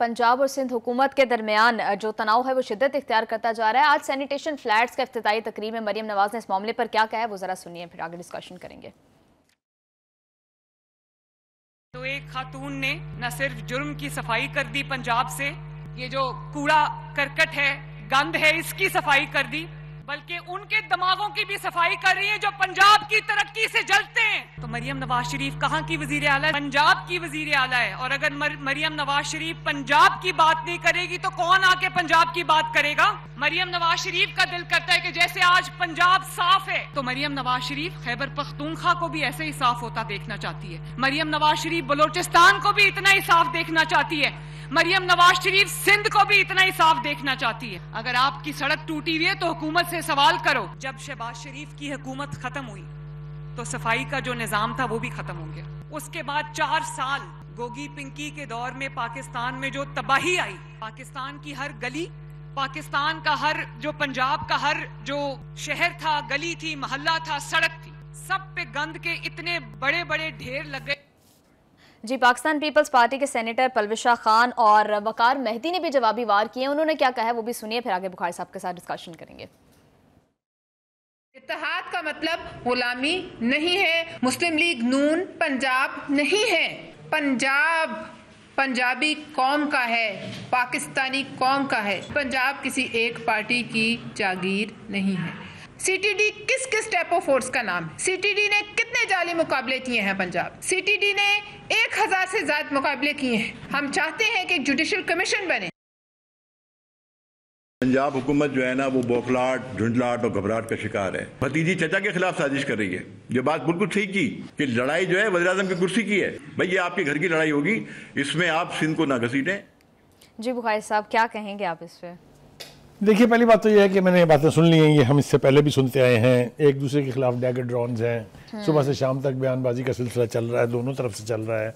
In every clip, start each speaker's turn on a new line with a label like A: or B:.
A: पंजाब और सिंध हुकूमत के दरमियान जो तनाव है वो शिद्दत इख्तियार करता जा रहा है। आज सैनिटेशन फ्लैट्स का इफ्तिताई तकरीब में मरियम नवाज ने इस मामले पर क्या कहा है वो जरा सुनिए, फिर आगे डिस्कशन करेंगे।
B: तो एक खातून ने न सिर्फ जुर्म की सफाई कर दी पंजाब से, ये जो कूड़ा करकट है, गंद है, इसकी सफाई कर दी, बल्कि उनके दिमागों की भी सफाई कर रही है जो पंजाब की तरक्की से जलते हैं। तो मरियम नवाज शरीफ कहाँ की वजीर आला है? पंजाब की वजीर आला है। और अगर मरियम नवाज शरीफ पंजाब की बात नहीं करेगी तो कौन आके पंजाब की बात करेगा? मरियम नवाज शरीफ का दिल करता है कि जैसे आज पंजाब साफ है तो मरियम नवाज शरीफ खैबर पख्तूनख्वा को भी ऐसे ही साफ होता देखना चाहती है। मरियम नवाज शरीफ बलोचिस्तान को भी इतना ही साफ देखना चाहती है। मरियम नवाज शरीफ सिंध को भी इतना ही साफ देखना चाहती है। अगर आपकी सड़क टूटी हुई है तो हुकूमत से सवाल करो। जब शहबाज शरीफ की हुकूमत खत्म हुई तो सफाई का जो निजाम था वो भी खत्म हो गया। उसके बाद 4 साल गोगी पिंकी के दौर में पाकिस्तान में जो तबाही आई, पाकिस्तान की हर गली, पाकिस्तान का हर जो पंजाब का हर जो शहर था, गली थी, मोहल्ला था, सड़क थी, सब पे गंद के इतने बड़े बड़े ढेर लग गए।
A: जी, पाकिस्तान पीपल्स पार्टी के सेनेटर पलविशा खान और वकार मेहदी ने भी जवाबी वार किए। उन्होंने क्या कहा है वो भी सुनिए, फिर आगे बुखारी साहब के साथ डिस्कशन करेंगे।
C: इत्तेहाद का मतलब गुलामी नहीं है। मुस्लिम लीग नून पंजाब नहीं है। पंजाब पंजाबी कौम का है, पाकिस्तानी कौम का है। पंजाब किसी एक पार्टी की जागीर नहीं है। सीटीडी किस किस टाइप ऑफ फोर्स का नाम है? सीटीडी ने कितने जाली मुकाबले किए हैं? पंजाब सीटीडी ने 1000 से ज्यादा मुकाबले किए हैं। हम चाहते हैं कि जुडिशल कमीशन बने।
D: पंजाब हुकूमत जो है ना वो बौखलाहट, झुंझलाहट और घबराहट का शिकार है। भतीजी चचा के खिलाफ साजिश कर रही है। ये बात बिल्कुल सही की कि लड़ाई जो है वज़ीर-ए-आज़म की कुर्सी की है। भाई ये आपके घर की लड़ाई होगी, इसमें आप सिंध को ना घसीटें।
A: जी बुखारी साहब, क्या कहेंगे आप इस पे?
E: देखिए, पहली बात तो ये है कि मैंने ये बातें सुन ली हैं, ये हम इससे पहले भी सुनते आए हैं। एक दूसरे के खिलाफ डैगर ड्रॉन्स हैं, सुबह से शाम तक बयानबाजी का सिलसिला चल रहा है, दोनों तरफ से चल रहा है।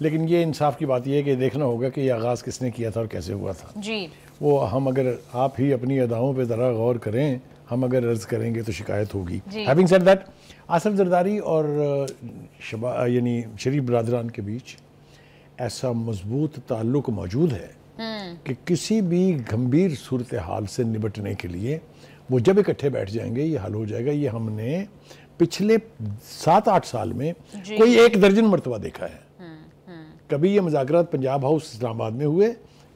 E: लेकिन ये इंसाफ की बात ये है कि देखना होगा कि ये आगाज़ किसने किया था और कैसे हुआ था।
A: जी, वो
E: हम अगर आप ही अपनी अदाओं पे ज़रा गौर करें, हम अगर अर्ज़ करेंगे तो शिकायत होगी। Having said that, Asif Zardari और यानी शरीफ बरादरान के बीच ऐसा मजबूत ताल्लुक़ मौजूद है कि किसी भी गंभीर सूरत हाल से निपटने के लिए वो जब इकट्ठे बैठ जाएंगे ये हल हो जाएगा। ये हमने पिछले 7-8 साल में कोई 1 दर्जन मरतबा देखा है। कभी ये मुज़ाकरात पंजाब हाउस इस्लामाबाद में हुए,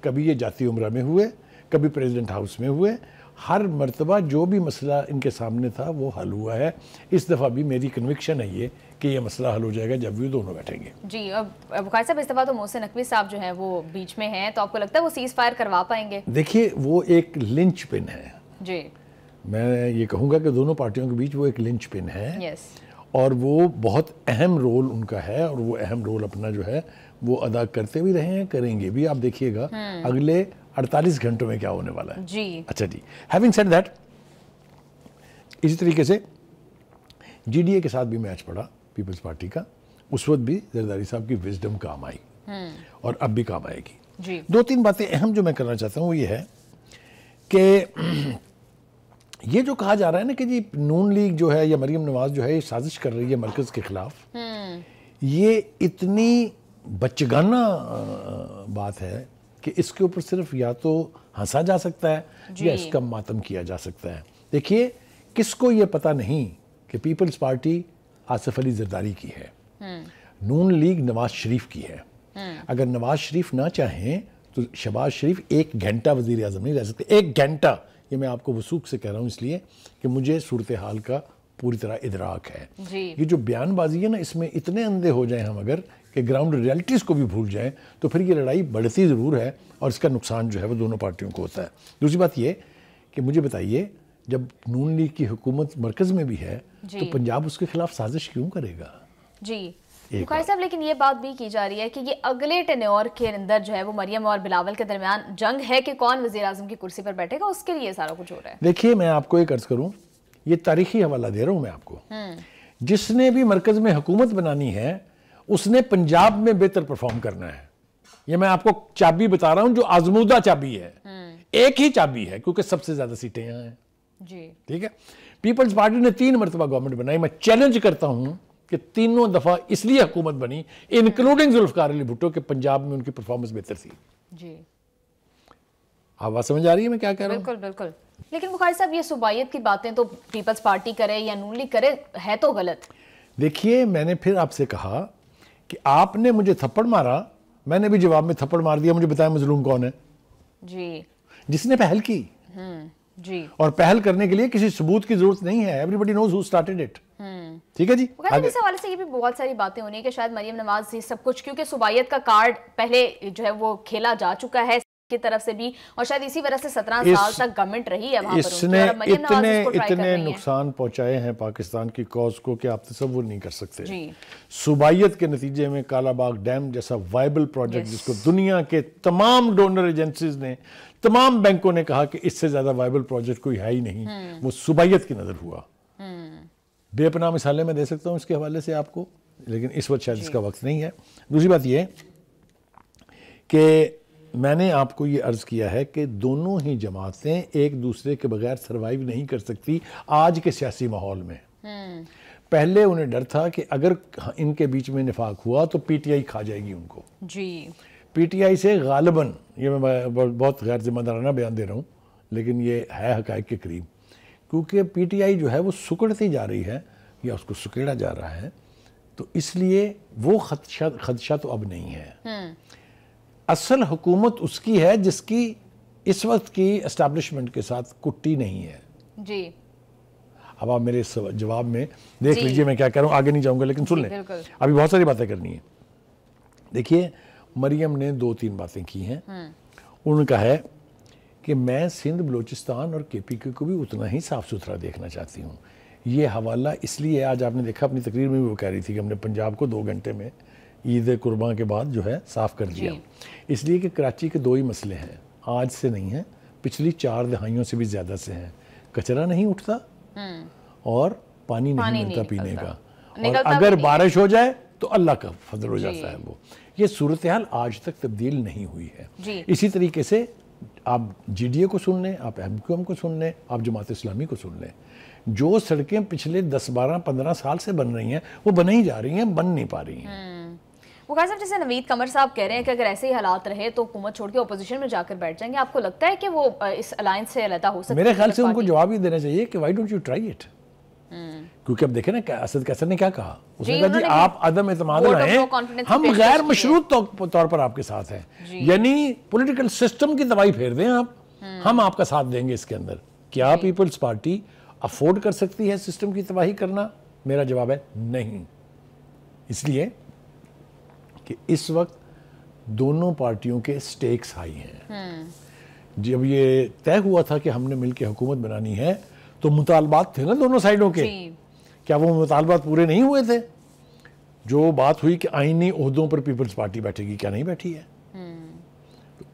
E: कभी ये जाती उमरा में हुए, कभी प्रेसिडेंट हाउस में हुए। हर मरतबा जो भी मसला इनके सामने था वो हल हुआ है। इस दफ़ा भी मेरी कन्विक्शन है ये कि ये मसला हल हो जाएगा जब भी दोनों बैठेंगे।
A: जी, अब बुखारी साहब, इस दफ़ा तो मोहसिन नकवी साहब जो हैं वो बीच में हैं, तो आपको लगता है वो सीज़ फायर करवा पाएंगे?
E: देखिए, वो एक लिंच पिन है।
A: जी,
E: मैं ये कहूँगा कि दोनों पार्टियों के बीच वो एक लिंच पिन है।
A: यस,
E: और वो बहुत अहम रोल उनका है और वो अहम रोल अपना जो है वो अदा करते भी रहे हैं, करेंगे भी। आप देखिएगा अगले 48 घंटों में क्या होने वाला है।
A: जी,
E: अच्छा जी, हैविंग सेड दैट, इसी तरीके से जीडीए के साथ भी मैच पड़ा पीपल्स पार्टी का। उस वक्त भी जरदारी साहब की विजडम काम आई और अब भी काम आएगी।
A: जी,
E: 2-3 बातें अहम जो मैं करना चाहता हूँ वो ये है कि ये जो कहा जा रहा है ना कि जी नून लीग जो है या मरियम नवाज जो है ये साजिश कर रही है मरकज के खिलाफ, ये इतनी बच्चगाना बात है कि इसके ऊपर सिर्फ या तो हंसा जा सकता है या इसका मातम किया जा सकता है। देखिए, किसको ये पता नहीं कि पीपल्स पार्टी आसिफ अली जरदारी की है, नून लीग नवाज शरीफ की है। अगर नवाज शरीफ ना चाहें तो शहबाज शरीफ 1 घंटा वजीर आज़म नहीं रह सकते। 1 घंटा, ये मैं आपको वसूख से कह रहा हूँ इसलिए कि मुझे सूरत हाल का पूरी तरह इदराक है। ये जो बयानबाजी है ना, इसमें इतने अंधे हो जाएं हम अगर कि ग्राउंड रियलिटीज़ को भी भूल जाएं तो फिर ये लड़ाई बढ़ती ज़रूर है और इसका नुकसान जो है वो दोनों पार्टियों को होता है। दूसरी बात ये कि मुझे बताइए, जब नून लीग की हुकूमत मरकज़ में भी है तो पंजाब उसके खिलाफ साजिश क्यों करेगा?
A: जी बुखारी साहब, लेकिन ये बात भी की जा रही है कि ये अगले टेन्योर के अंदर जो है वो मरियम और बिलावल के दरमियान जंग है कि कौन वज़ीर आज़म की कुर्सी पर बैठेगा, उसके लिए सारा कुछ हो रहा है।
E: देखिए, मैं आपको एक अर्ज करूं, ये तारीखी हवाला दे रहा हूं मैं आपको। जिसने भी मरकज में हुकूमत बनानी है उसने पंजाब में बेहतर परफॉर्म करना है। ये मैं आपको चाबी बता रहा हूं जो आजमूदा चाबी है। एक ही चाबी है क्योंकि सबसे ज्यादा सीटें यहाँ हैं।
A: जी,
E: ठीक है। पीपल्स पार्टी ने 3 मरतबा गवर्नमेंट बनाई। मैं चैलेंज करता हूं कि तीनों दफा इसलिए हुकूमत बनी, इंक्लूडिंग जुल्फकार अली भुट्टो, के पंजाब में उनकी परफॉर्मेंस बेहतर थी।
A: جی
E: आवाज समझ आ रही है मैं क्या कह रहा हूँ?
A: बिल्कुल बिल्कुल। लेकिन बुखारी साहब ये सुबायत की बातें तो पीपल्स पार्टी करे या नून लीग करे है तो गलत।
E: देखिए मैंने फिर आपसे कहा कि आपने मुझे थप्पड़ मारा, मैंने भी जवाब में थप्पड़ मार दिया, मुझे बताएं मजलूम कौन है?
A: जी
E: जिसने पहल की।
A: जी।
E: और पहल करने के लिए किसी सबूत की जरूरत नहीं है, everybody knows who started it. ठीक है जी।
A: इस हवाले से ये भी बहुत सारी बातें होनी है कि शायद मरियम नवाज ये सब कुछ, क्योंकि सुबायत का कार्ड पहले जो है वो खेला जा चुका है की तरफ से भी, और शायद इसी वजह से 17 साल तक गवर्नमेंट रही है वहां पर।
E: इसने इतने नुकसान पहुंचाए हैं पाकिस्तान की कॉज को कि आप तसव्वुर नहीं कर सकते। सुबायत के नतीजे में कालाबाग डैम जैसा वायबल प्रोजेक्ट जिसको दुनिया के तमाम डोनर एजेंसीज ने, तमाम बैंकों ने कहा कि इससे ज्यादा वायबल प्रोजेक्ट कोई है ही नहीं, वो सुबायत की नजर हुआ। बेपनाह मिसालें मैं दे सकता हूं इसके हवाले से आपको, लेकिन इस वक्त शायद इसका वक्त नहीं है। दूसरी बात यह कि मैंने आपको ये अर्ज किया है कि दोनों ही जमातें एक दूसरे के बगैर सरवाइव नहीं कर सकती आज के सियासी माहौल में। पहले उन्हें डर था कि अगर इनके बीच में निफाक हुआ तो पीटीआई खा जाएगी उनको।
A: जी। पीटीआई
E: से गालिबन, ये मैं बहुत गैर जिम्मेदाराना बयान दे रहा हूँ, लेकिन ये है हकायक के करीब, क्योंकि पीटीआई जो है वो सुकड़ती जा रही है या उसको सुकेड़ा जा रहा है, तो इसलिए वो खदशा तो अब नहीं है। असल हुकूमत उसकी है जिसकी इस वक्त की एस्टैब्लिशमेंट के साथ कुट्टी नहीं है। जी। अब आप मेरे जवाब में देख लीजिए मैं क्या कह रहा हूं, आगे नहीं जाऊंगा लेकिन सुन लें, अभी बहुत सारी बातें करनी है। देखिए मरियम ने 2-3 बातें की हैं। उन्होंने कहा है कि मैं सिंध बलूचिस्तान और केपीके को भी उतना ही साफ सुथरा देखना चाहती हूँ। ये हवाला इसलिए आज आपने देखा अपनी तकरीर में भी वो कह रही थी कि हमने पंजाब को 2 घंटे में ईद कुर्बान के बाद जो है साफ कर दिया, इसलिए कि कराची के 2 ही मसले हैं, आज से नहीं है, पिछली 4 दहाइयों से भी ज़्यादा से हैं। कचरा नहीं उठता और पानी नहीं मिलता पीने का, और अगर बारिश हो जाए तो अल्लाह का फजल हो जाता है। वो ये सूरत हाल आज तक तब्दील नहीं हुई है। इसी तरीके से आप जीडीए को सुन लें, आप एमक्यूएम को सुन लें, आप जमात इस्लामी को सुन लें, जो सड़कें पिछले 10, 12, 15 साल से बन रही हैं वो बन ही जा रही हैं, बन नहीं पा रही हैं।
A: बुखारी साहब जैसे नवीद कमर साहब कह रहे हैं कि अगर ऐसे ही हालात रहे तो हुकूमत छोड़ के अपोजिशन में जाकर बैठ जाएंगे, आपको लगता है कि वो इस अलायंस से अलग हो सकते हैं?
E: मेरे ख्याल से उनको जवाब ही देना चाहिए कि why don't you try it. क्योंकि अब देखें ना असद कैसर ने क्या कहा, उसने कहा जी आप अदम एतमाद हैं, हम गैर मशरूत तौर पर आपके साथ हैं, यानी पॉलिटिकल सिस्टम की दवाई फेर दें आप, हम आपका साथ देंगे इसके अंदर। क्या पीपल्स पार्टी अफोर्ड कर सकती है सिस्टम की तबाही करना? मेरा जवाब है नहीं। इसलिए कि इस वक्त दोनों पार्टियों के स्टेक्स हाई हैं। जब ये तय हुआ था कि हमने मिलकर हुकूमत बनानी है तो मुतालबात थे ना दोनों साइडों के, क्या वो मुतालबात पूरे नहीं हुए थे? जो बात हुई कि आईनी ओहदों पर पीपल्स पार्टी बैठेगी, क्या नहीं बैठी है?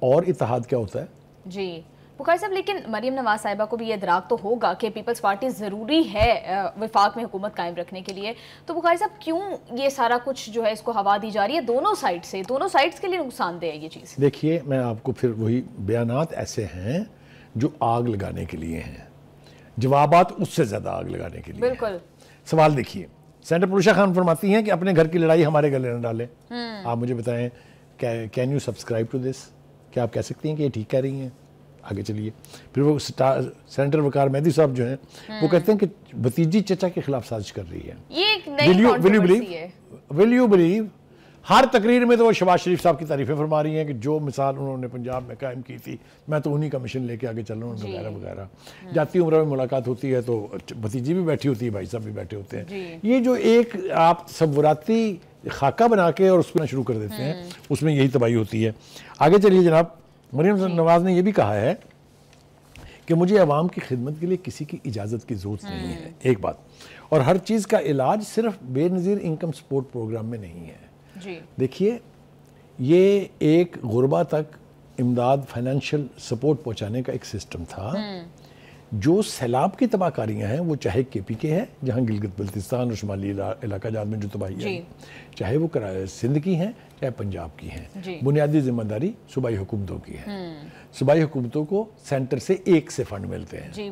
E: और इत्तेहाद क्या होता है?
A: जी बुखारी साहब, लेकिन मरियम नवाज साहिबा को भी ये इदराक तो होगा कि पीपल्स पार्टी ज़रूरी है वफाक में हुकूमत कायम रखने के लिए, तो बुखारी साहब क्यों ये सारा कुछ जो है इसको हवा दी जा रही है दोनों साइड से? दोनों साइड्स के लिए नुकसानदेह है ये चीज़।
E: देखिए मैं आपको फिर वही बयानात ऐसे हैं जो आग लगाने के लिए हैं, जवाबात उससे ज़्यादा आग लगाने के लिए।
A: बिल्कुल।
E: सवाल देखिए, सेनेटर पुरुषा खान फरमाती हैं कि अपने घर की लड़ाई हमारे गले न डालें। आप मुझे बताएं, can you subscribe to this? क्या आप कह सकती हैं कि ये ठीक कह रही हैं? आगे चलिए। फिर वो सेनेटर वकार मेहदी साहब जो हैं वो कहते हैं कि भतीजी चचा के खिलाफ साजिश कर रही है।
A: ये एक नई कंट्रोवर्सी है।
E: विल यू बिलीव, हर तकरीर में तो वो शहबाज शरीफ साहब की तारीफें फरमा रही हैं कि जो मिसाल उन्होंने पंजाब में कायम की थी, मैं तो उन्हीं का मिशन लेके आगे चल रहा हूँ वगैरह वगैरह। जाती उम्र में मुलाकात होती है तो भतीजी भी बैठी होती है, भाई साहब भी बैठे होते हैं। ये जो एक आप तसव्वुराती खाका बना के और उसको शुरू कर देते हैं, उसमें यही तबाही होती है। आगे चलिए जनाब। मरियम नवाज ने यह भी कहा है कि मुझे अवाम की खिदमत के लिए किसी की इजाज़त की ज़रूरत नहीं है, एक बात, और हर चीज़ का इलाज सिर्फ बेनज़ीर इनकम सपोर्ट प्रोग्राम में नहीं है। देखिए ये एक गुरबा तक इमदाद फाइनेंशियल सपोर्ट पहुंचाने का एक सिस्टम था। जो सैलाब की तबाहकारियाँ हैं वो चाहे केपीके है जहाँ गिलगित बल्तिस्तान और शुमाली इलाका जात में जो तबाही है, चाहे वो सिंध की हैं चाहे पंजाब की हैं, बुनियादी जिम्मेदारी सूबाई हुकूमतों की है। सूबाई हुकूमतों को सेंटर से एक से फंड मिलते हैं।